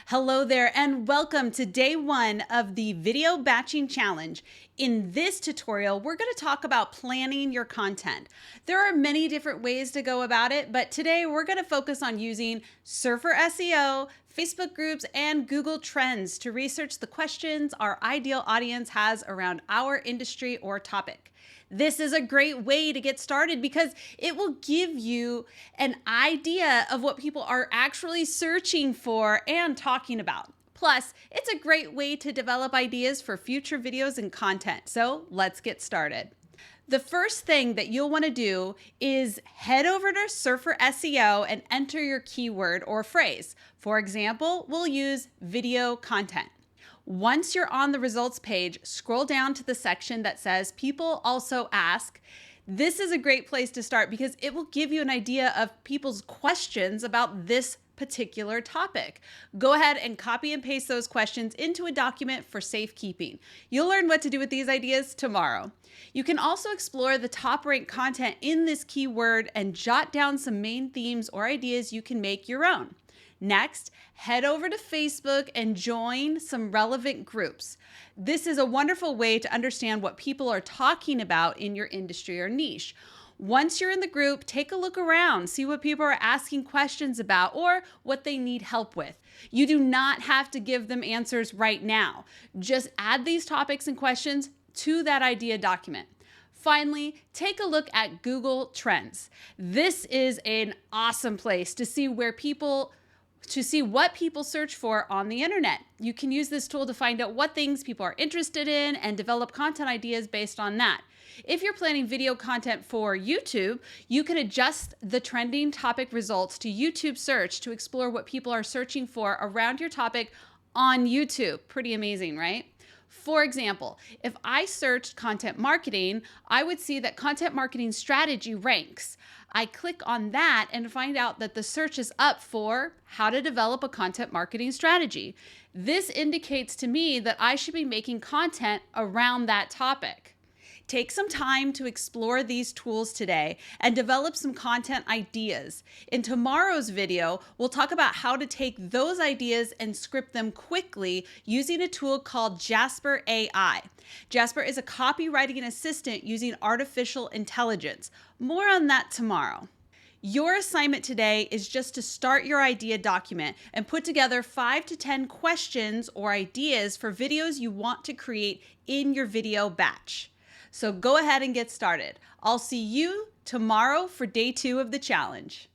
Hello there and welcome to day one of the video batching challenge. In this tutorial, we're going to talk about planning your content. There are many different ways to go about it, but today we're going to focus on using Surfer SEO, Facebook groups, and Google Trends to research the questions our ideal audience has around our industry or topic. This is a great way to get started because it will give you an idea of what people are actually searching for and talking about. Plus, it's a great way to develop ideas for future videos and content. So let's get started. The first thing that you'll want to do is head over to Surfer SEO and enter your keyword or phrase. For example, we'll use video content. Once you're on the results page, scroll down to the section that says people also ask. This is a great place to start because it will give you an idea of people's questions about this particular topic. Go ahead and copy and paste those questions into a document for safekeeping. You'll learn what to do with these ideas tomorrow. You can also explore the top ranked content in this keyword and jot down some main themes or ideas you can make your own. Next, head over to Facebook and join some relevant groups. This is a wonderful way to understand what people are talking about in your industry or niche. Once you're in the group, take a look around, see what people are asking questions about or what they need help with. You do not have to give them answers right now. Just add these topics and questions to that idea document. Finally, take a look at Google Trends. This is an awesome place to see what people search for on the internet. You can use this tool to find out what things people are interested in and develop content ideas based on that. If you're planning video content for YouTube, you can adjust the trending topic results to YouTube search to explore what people are searching for around your topic on YouTube. Pretty amazing, right? For example, if I searched content marketing, I would see that content marketing strategy ranks. I click on that and find out that the search is up for how to develop a content marketing strategy. This indicates to me that I should be making content around that topic. Take some time to explore these tools today and develop some content ideas. In tomorrow's video, we'll talk about how to take those ideas and script them quickly using a tool called Jasper AI. Jasper is a copywriting assistant using artificial intelligence. More on that tomorrow. Your assignment today is just to start your idea document and put together 5 to 10 questions or ideas for videos you want to create in your video batch. So go ahead and get started. I'll see you tomorrow for day 2 of the challenge.